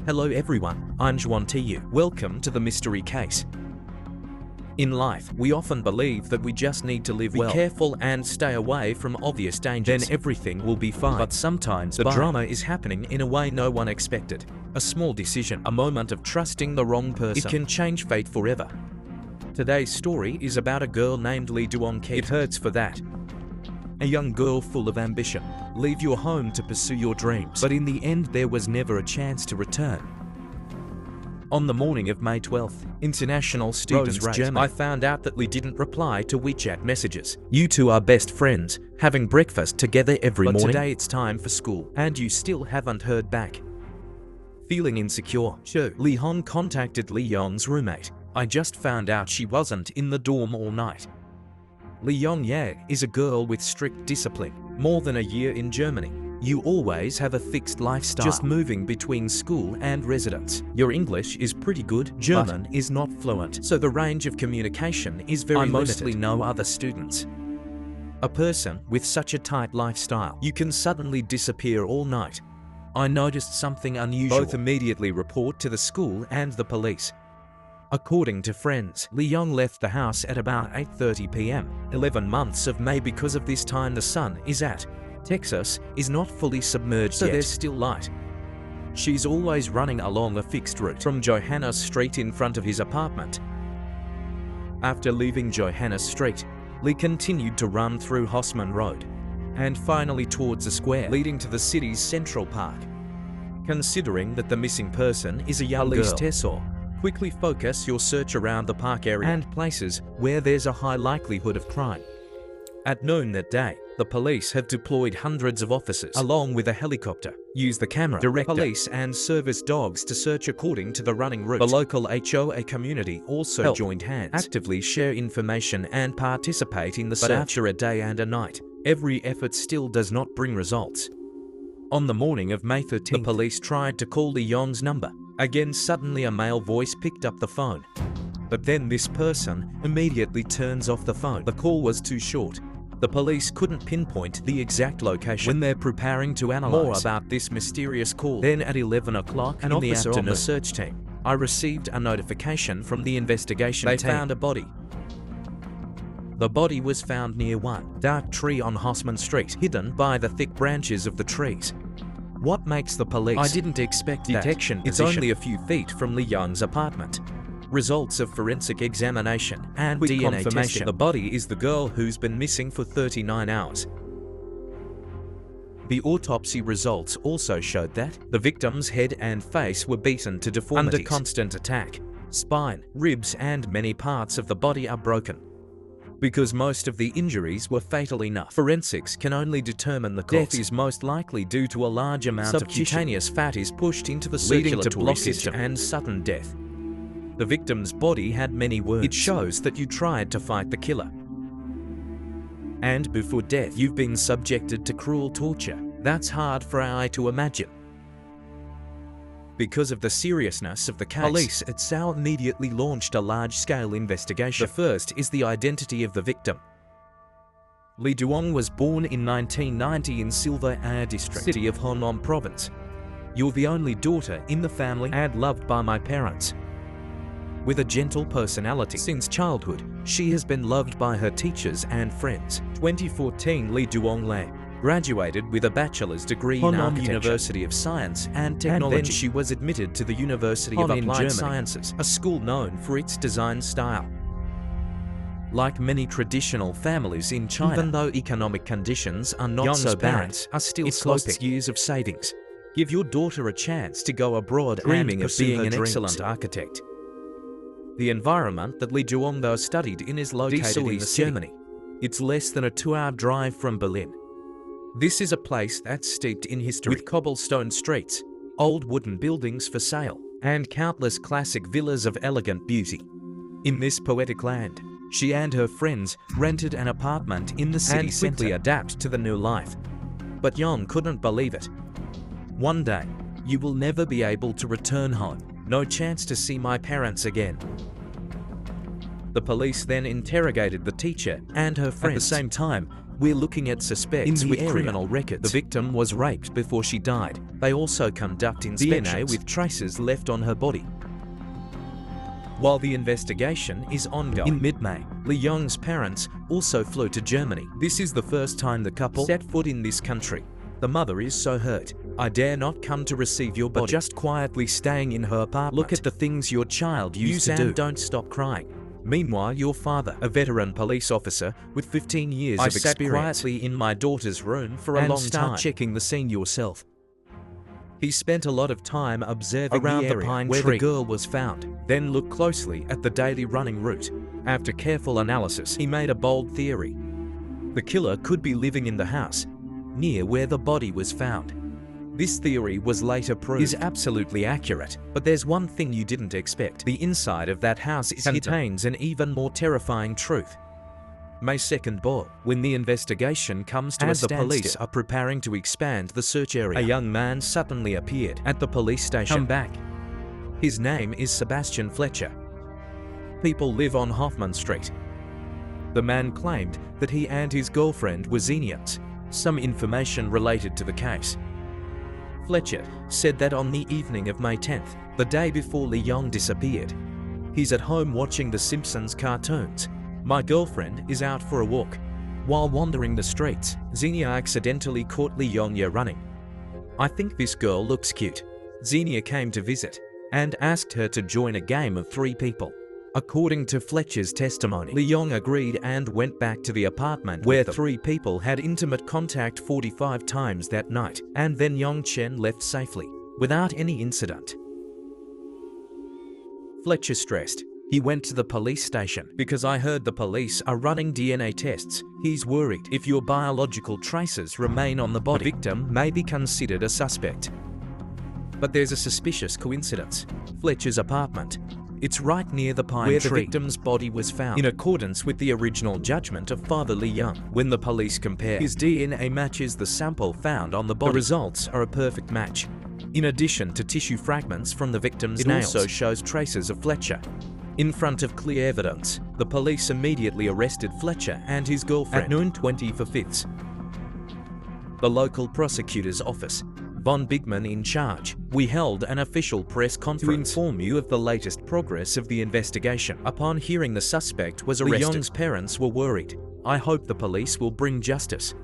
Hello everyone, I'm Juan Tiu. Welcome to the mystery case. In life, we often believe that we just need to live well, be careful and stay away from obvious dangers. Then everything will be fine. But sometimes the drama is happening in a way no one expected. A small decision, a moment of trusting the wrong person, it can change fate forever. Today's story is about a girl named Lý Dương Kiệt. It hurts for that. A young girl full of ambition, leave your home to pursue your dreams. But in the end, there was never a chance to return. On the morning of May 12th, International Students' Day, I found out that Lý didn't reply to WeChat messages. You two are best friends, having breakfast together every morning. But today it's time for school, and you still haven't heard back. Feeling insecure, Lý Dương contacted Lý Yong's roommate. I just found out she wasn't in the dorm all night. Lý Dương is a girl with strict discipline. More than a year in Germany. You always have a fixed lifestyle, just moving between school and residence. Your English is pretty good, German is not fluent, so the range of communication is very limited. I mostly know other students. A person with such a tight lifestyle, you can suddenly disappear all night. I noticed something unusual. Both immediately report to the school and the police. According to friends, Lý Dương left the house at about 8:30 p.m. 11 months of May. Because of this time the sun is at. Texas is not fully submerged yet, so there's still light. She's always running along a fixed route from Johannes Street in front of his apartment. After leaving Johannes Street, Lý continued to run through Haussmann Road and finally towards a square leading to the city's Central Park. Considering that the missing person is a young girl, quickly focus your search around the park area and places where there's a high likelihood of crime. At noon that day, the police have deployed hundreds of officers along with a helicopter. Use the camera, direct police and service dogs to search according to the running route. The local HOA community also joined hands, actively share information and participate in the search. But after a day and a night, every effort still does not bring results. On the morning of May 13th, the police tried to call Lý Yong's number. Again, suddenly a male voice picked up the phone. But then this person immediately turns off the phone. The call was too short. The police couldn't pinpoint the exact location when they're preparing to analyze more about this mysterious call. Then at 11 o'clock in the afternoon, on the search team, I received a notification from the investigation team. They found a body. The body was found near one dark tree on Haussmann Street, hidden by the thick branches of the trees. What makes the police? I didn't expect detection that. It's only a few feet from Lý Yong's apartment. Results of forensic examination and DNA testing. The body is the girl who's been missing for 39 hours. The autopsy results also showed that the victim's head and face were beaten to deformities. Under constant attack, spine, ribs and many parts of the body are broken. Because most of the injuries were fatal enough, forensics can only determine the cause. Death is most likely due to a large amount of subcutaneous fat is pushed into the circulatory system and sudden death. The victim's body had many wounds. It shows that you tried to fight the killer. And before death, you've been subjected to cruel torture. That's hard for AI to imagine. Because of the seriousness of the case, police at Seoul immediately launched a large-scale investigation. The first is the identity of the victim. Lý Dương was born in 1990 in Silver Air District, city of Honan Province. You're the only daughter in the family and loved by my parents. With a gentle personality since childhood, she has been loved by her teachers and friends. 2014, Lý Dương graduated with a bachelor's degree in architecture, University of Science and Technology. And then she was admitted to the University of Applied Sciences, a school known for its design style. Like many traditional families in China, even though economic conditions are not so bad, are still sloping. Years of savings. Give your daughter a chance to go abroad, dreaming of being an excellent architect. The environment that Lý Dương though studied in is located in Germany. It's less than a 2-hour drive from Berlin. This is a place that's steeped in history, with cobblestone streets, old wooden buildings for sale, and countless classic villas of elegant beauty. In this poetic land, she and her friends rented an apartment in the city and quickly adapt to the new life. But Yon couldn't believe it. One day, you will never be able to return home. No chance to see my parents again. The police then interrogated the teacher and her friends. At the same time, We're looking at suspects with criminal records. The victim was raped before she died. They also conduct inspections DNA with traces left on her body. While the investigation is ongoing, in mid-May, Li Yong's parents also flew to Germany. This is the first time the couple set foot in this country. The mother is so hurt. I dare not come to receive your body. But just quietly staying in her apartment. Look at the things your child used to do. Don't stop crying. Meanwhile, your father, a veteran police officer with 15 years of experience, sat quietly in my daughter's room for a long time. Start checking the scene yourself. He spent a lot of time observing around the pine tree where the girl was found. Then look closely at the daily running route. After careful analysis, he made a bold theory. The killer could be living in the house, near where the body was found. This theory was later proved is absolutely accurate, but there's one thing you didn't expect. The inside of that house contains an even more terrifying truth. May 2nd ball. When the investigation comes to a standstill, the police are preparing to expand the search area, a young man suddenly appeared at the police station. Come back. His name is Sebastian Fletcher. People live on Hoffman Street. The man claimed that he and his girlfriend were Xenians. Some information related to the case. Fletcher said that on the evening of May 10th, the day before Li Yong disappeared, he's at home watching The Simpsons cartoons. My girlfriend is out for a walk. While wandering the streets, Xenia accidentally caught Li Yong running. I think this girl looks cute. Xenia came to visit and asked her to join a game of 3 people. According to Fletcher's testimony, Li Yong agreed and went back to the apartment where 3 people had intimate contact 45 times that night, and then Yong Chen left safely, without any incident. Fletcher stressed, he went to the police station because I heard the police are running DNA tests. He's worried if your biological traces remain on the body, the victim may be considered a suspect. But there's a suspicious coincidence. Fletcher's apartment. It's right near the pine tree where the victim's body was found. In accordance with the original judgment of Father Li Yong, when the police compare, his DNA matches the sample found on the body. The results are a perfect match. In addition to tissue fragments from the victim's nails, it also shows traces of Fletcher. In front of clear evidence, the police immediately arrested Fletcher and his girlfriend at noon 20 for 5th. The local prosecutor's office, Von Bigman in charge, we held an official press conference to inform you of the latest progress of the investigation. Upon hearing the suspect was arrested, Li Yong's parents were worried. I hope the police will bring justice.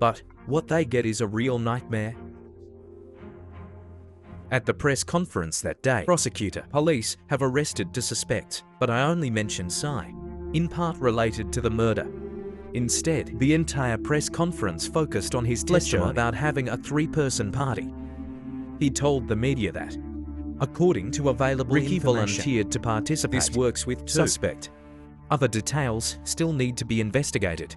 But what they get is a real nightmare. At the press conference that day, prosecutor, police have arrested 2 suspects, but I only mentioned Psy, in part related to the murder. Instead, the entire press conference focused on his testimony about having a 3-person party. He told the media that, according to available information, Ricky volunteered to participate. This works with 2 suspect. Other details still need to be investigated.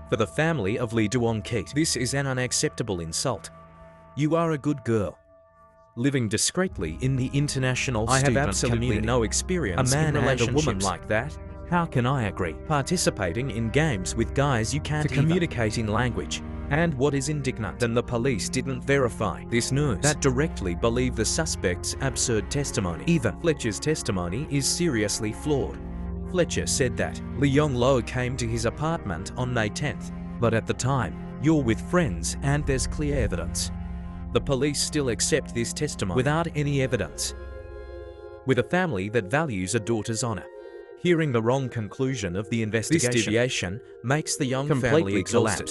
For the family of Lee Duong-Keat, this is an unacceptable insult. You are a good girl, living discreetly in the international student community. I have absolutely no experience in relationships. A woman like that. How can I agree? Participating in games with guys you can't communicate in language. And what is indignant, then the police didn't verify this news that directly believe the suspect's absurd testimony. Even Fletcher's testimony is seriously flawed. Fletcher said that Li Yong Lo came to his apartment on May 10th, but at the time, you're with friends and there's clear evidence. The police still accept this testimony without any evidence. With a family that values a daughter's honor, hearing the wrong conclusion of the investigation, this deviation makes the Young family exhausted.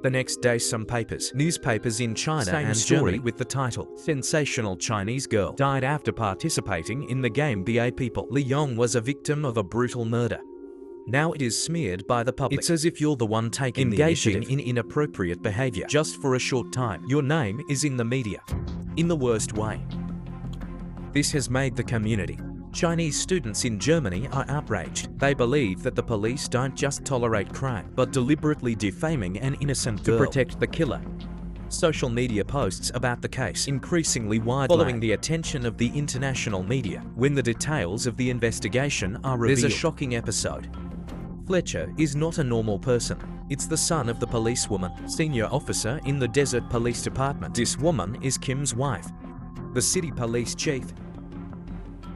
The next day, some newspapers in China and Germany with the title, "Sensational Chinese Girl Died After Participating in the Game BA People." Li Yong was a victim of a brutal murder. Now it is smeared by the public. It's as if you're the one engaging in inappropriate behavior. Just for a short time, your name is in the media, in the worst way. This has made the community. Chinese students in Germany are outraged. They believe that the police don't just tolerate crime, but deliberately defaming an innocent girl to protect the killer. Social media posts about the case increasingly wide following the attention of the international media. When the details of the investigation are revealed, there's a shocking episode. Fletcher is not a normal person. It's the son of the policewoman, senior officer in the Desert Police Department. This woman is Kim's wife, the city police chief.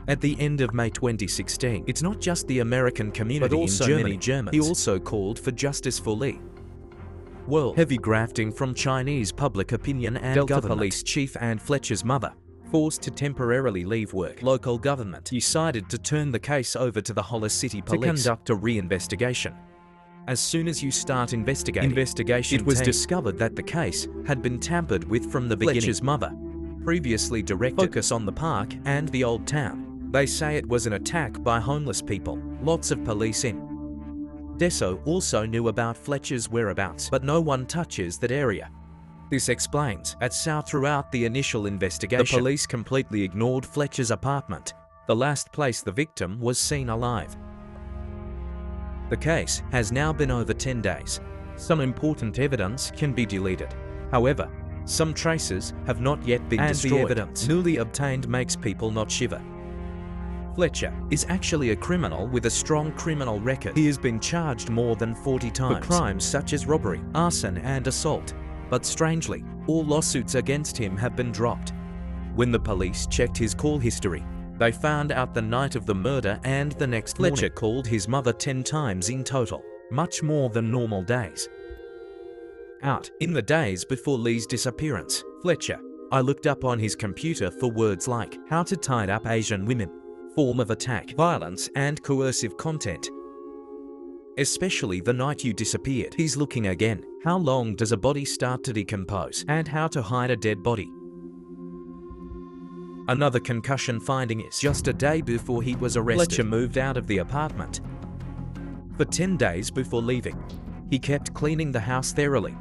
At the end of May 2016, it's not just the American community but also in Germany. many Germans. He also called for justice for Li. World heavy grafting from Chinese public opinion and Delta government. Police chief and Fletcher's mother, forced to temporarily leave work. Local government decided to turn the case over to the Hollis City Police to conduct a re-investigation. As soon as you start investigating, it was discovered that the case had been tampered with from the beginning. Fletcher's mother previously directed focus on the park and the old town. They say it was an attack by homeless people. Lots of police in Deso also knew about Fletcher's whereabouts, but no one touches that area. This explains at South throughout the initial investigation, the police completely ignored Fletcher's apartment, the last place the victim was seen alive. The case has now been over 10 days. Some important evidence can be deleted. However, some traces have not yet been destroyed. The evidence newly obtained makes people not shiver. Fletcher is actually a criminal with a strong criminal record. He has been charged more than 40 times for crimes such as robbery, arson and assault. But strangely, all lawsuits against him have been dropped. When the police checked his call history, they found out the night of the murder and the next morning. Fletcher called his mother 10 times in total, much more than normal days. In the days before Li's disappearance, Fletcher, I looked up on his computer for words like how to tie up Asian women, form of attack, violence and coercive content. Especially the night you disappeared. He's looking again. How long does a body start to decompose? And how to hide a dead body. Another concussion finding is just a day before he was arrested, Fletcher moved out of the apartment. For 10 days before leaving, he kept cleaning the house thoroughly.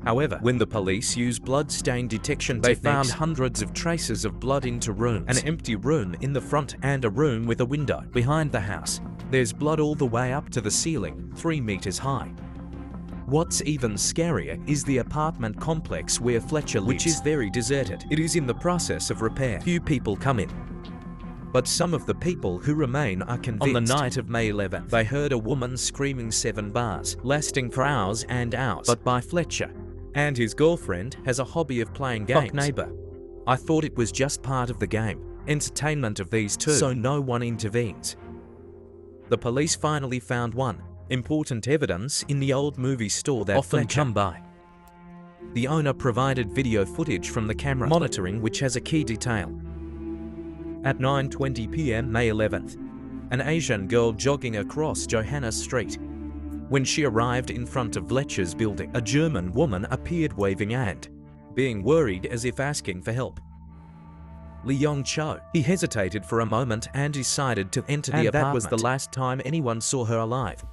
However, when the police used blood stain detection techniques, they found hundreds of traces of blood into rooms. An empty room in the front and a room with a window behind the house. There's blood all the way up to the ceiling, 3 meters high. What's even scarier is the apartment complex where Fletcher lives, which is very deserted. It is in the process of repair. Few people come in. But some of the people who remain are convinced. On the night of May 11th, they heard a woman screaming 7 bars, lasting for hours and hours, but by Fletcher. And his girlfriend has a hobby of playing games. Fuck neighbor. I thought it was just part of the game, entertainment of these two, so no one intervenes. The police finally found one important evidence in the old movie store that often come by. The owner provided video footage from the camera monitoring, which has a key detail. At 9:20 p.m. May 11th, an Asian girl jogging across Johanna Street. When she arrived in front of Fletcher's building, a German woman appeared waving and being worried as if asking for help. Li Cho. He hesitated for a moment and decided to enter the apartment. That was the last time anyone saw her alive.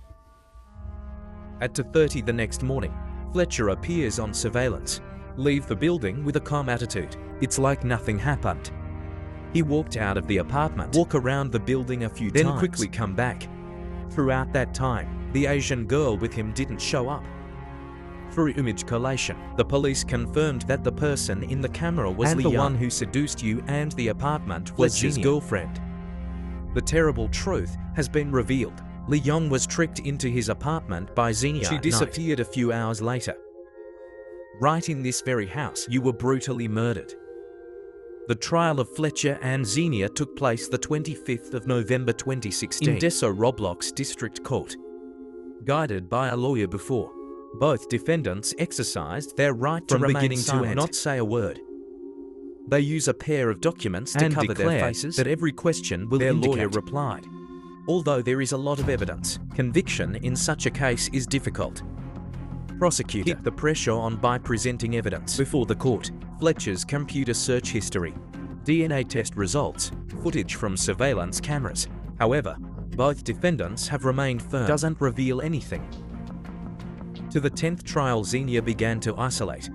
At 2:30 the next morning, Fletcher appears on surveillance. Leave the building with a calm attitude. It's like nothing happened. He walked out of the apartment, walk around the building a few times, then quickly come back. Throughout that time, the Asian girl with him didn't show up. Through image collation, the police confirmed that the person in the camera was the one who seduced you and the apartment was his girlfriend. The terrible truth has been revealed. Li Yong was tricked into his apartment by Xenia. She disappeared a few hours later. Right in this very house, you were brutally murdered. The trial of Fletcher and Xenia took place the 25th of November 2016 in Deso Roblox District Court. Guided by a lawyer before, both defendants exercised their right to remain silent and not say a word. They use a pair of documents to cover their faces that every question will indicate. Their lawyer replied, although there is a lot of evidence, conviction in such a case is difficult. Prosecutor kept the pressure on by presenting evidence before the court. Fletcher's computer search history, DNA test results, footage from surveillance cameras. However, both defendants have remained firm. Doesn't reveal anything. To the 10th trial, Xenia began to isolate.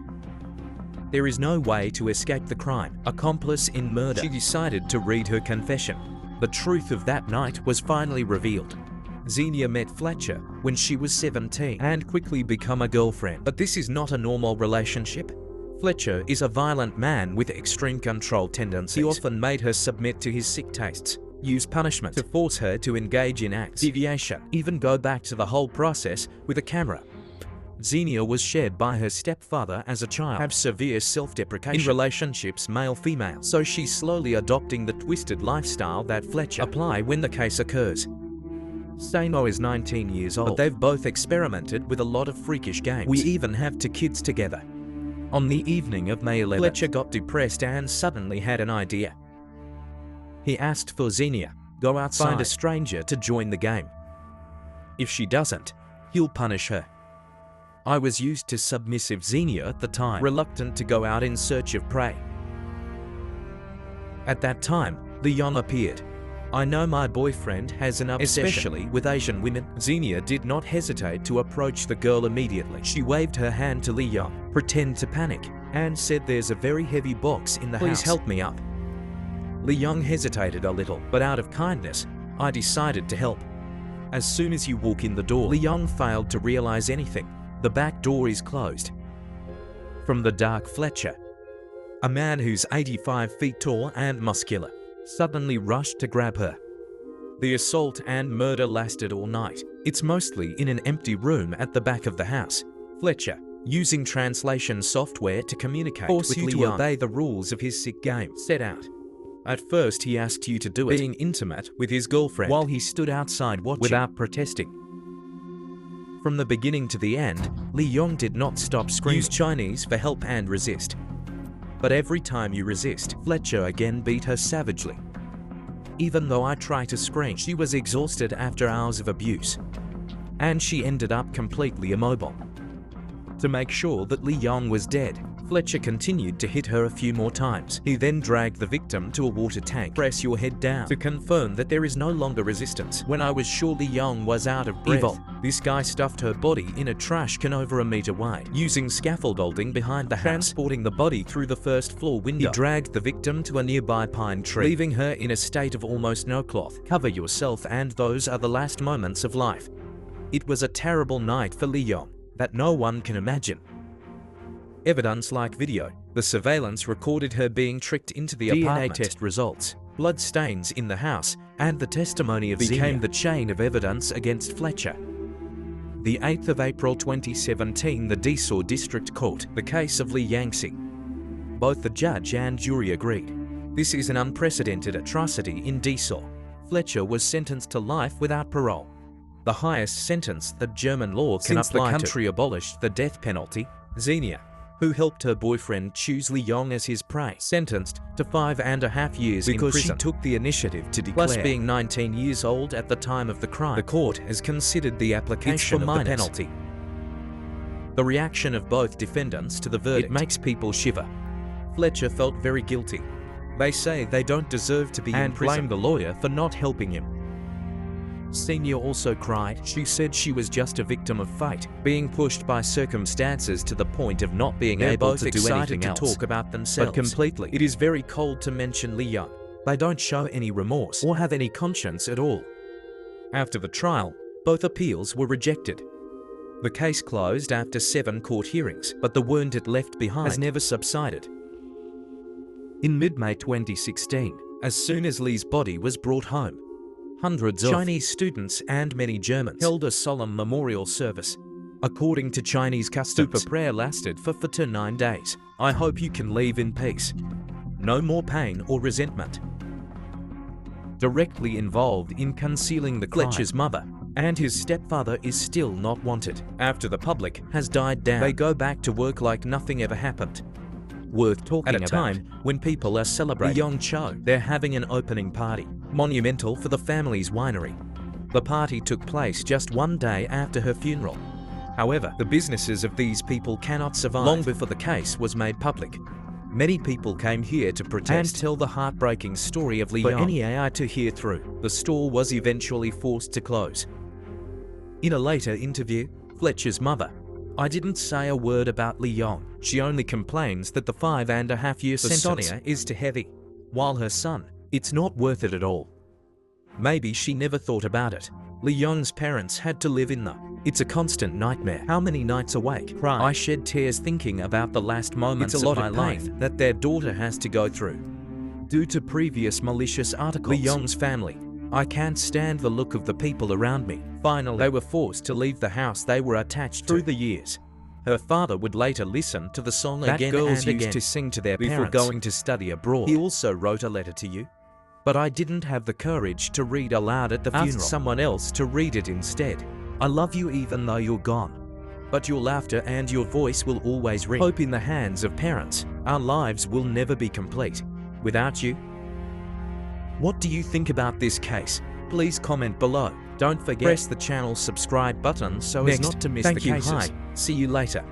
There is no way to escape the crime. Accomplice in murder. She decided to read her confession. The truth of that night was finally revealed. Xenia met Fletcher when she was 17 and quickly became a girlfriend. But this is not a normal relationship. Fletcher is a violent man with extreme control tendencies. He often made her submit to his sick tastes, use punishment to force her to engage in acts, deviation, even go back to the whole process with a camera. Xenia was shared by her stepfather as a child, have severe self-deprecation in relationships male-female, so she's slowly adopting the twisted lifestyle that Fletcher apply when the case occurs. Samo is 19 years old, but they've both experimented with a lot of freakish games. We even have 2 kids together. On the evening of May 11th, Fletcher got depressed and suddenly had an idea. He asked for Xenia, go outside, find a stranger to join the game. If she doesn't, he'll punish her. I was used to submissive Xenia at the time, reluctant to go out in search of prey. At that time, Leon appeared. I know my boyfriend has an obsession, especially with Asian women. Xenia did not hesitate to approach the girl immediately. She waved her hand to Leon, pretend to panic, and said there's a very heavy box in the house. Please help me up. Leon hesitated a little, but out of kindness, I decided to help. As soon as you walk in the door, Leon failed to realize anything. The back door is closed. From the dark, Fletcher, a man who's 85 feet tall and muscular, suddenly rushed to grab her. The assault and murder lasted all night. It's mostly in an empty room at the back of the house. Fletcher, using translation software to communicate with Leon, to obey the rules of his sick game, set out. At first he asked you to do it, being intimate with his girlfriend while he stood outside watching without protesting. From the beginning to the end, Leon did not stop screaming. Use Chinese for help and resist. But every time you resist, Fletcher again beat her savagely. Even though I tried to scream, she was exhausted after hours of abuse, and she ended up completely immobile. To make sure that Leon was dead, Fletcher continued to hit her a few more times. He then dragged the victim to a water tank. Press your head down to confirm that there is no longer resistance. When I was sure Leon was out of breath, this guy stuffed her body in a trash can over 1 meter wide, using scaffolding behind the house, transporting the body through the first floor window. He dragged the victim to a nearby pine tree, leaving her in a state of almost no cloth. Cover yourself, and those are the last moments of life. It was a terrible night for Leon that no one can imagine. Evidence like video, the surveillance recorded her being tricked into the apartment. DNA test results, blood stains in the house, and the testimony of Xenia became the chain of evidence against Fletcher. The 8th of April 2017, the Desaw District Court, the case of Li Yangxi. Both the judge and jury agreed. This is an unprecedented atrocity in Desaw. Fletcher was sentenced to life without parole, the highest sentence that German law can apply. Since the country abolished the death penalty, Xenia, who helped her boyfriend choose Leon as his prey, sentenced to 5.5 years in prison because she took the initiative to declare. Plus, being 19 years old at the time of the crime, the court has considered the application of the penalty. The reaction of both defendants to the verdict makes people shiver. Fletcher felt very guilty. They say they don't deserve to be in prison, and blame the lawyer for not helping him. Xenia also cried. She said she was just a victim of fate, being pushed by circumstances to the point of not being able to do anything else. Talk about themselves, but completely. It is very cold to mention Leon. They don't show any remorse or have any conscience at all. After the trial, both appeals were rejected. The case closed after 7 court hearings, but the wound it left behind has never subsided. In mid-May 2016, as soon as Li's body was brought home, hundreds of Chinese students and many Germans held a solemn memorial service. According to Chinese customs, super prayer lasted for 9 days. I hope you can leave in peace. No more pain or resentment. Directly involved in concealing the crime, Fletcher's mother and his stepfather is still not wanted. After the public has died down, they go back to work like nothing ever happened. Worth talking about. At a time when people are celebrating Yong Cho, they're having an opening party, monumental for the family's winery. The party took place just 1 day after her funeral. However, the businesses of these people cannot survive. Long before the case was made public, many people came here to protest and tell the heartbreaking story of Leon. For any AI to hear through, the store was eventually forced to close. In a later interview, Fletcher's mother, I didn't say a word about Leon. She only complains that the 5.5-year sentence is too heavy. While her son, it's not worth it at all. Maybe she never thought about it. Leon's parents had to live in the It's a constant nightmare. How many nights awake? Cry. I shed tears thinking about the last moments of my life that their daughter has to go through. Due to previous malicious articles, Leon's family, I can't stand the look of the people around me. Finally, they were forced to leave the house they were attached to. Through the years, Her father would later listen to the song again girls and used again to sing to their before parents going to study abroad. He also wrote a letter to you, but I didn't have the courage to read aloud at the funeral. Asked someone else to read it instead. I love you even though you're gone, but your laughter and your voice will always ring. Hope in the hands of parents. Our lives will never be complete without you. What do you think about this case? Please comment below. Don't forget, press the channel subscribe button so as not to miss the cases. Hi. See you later.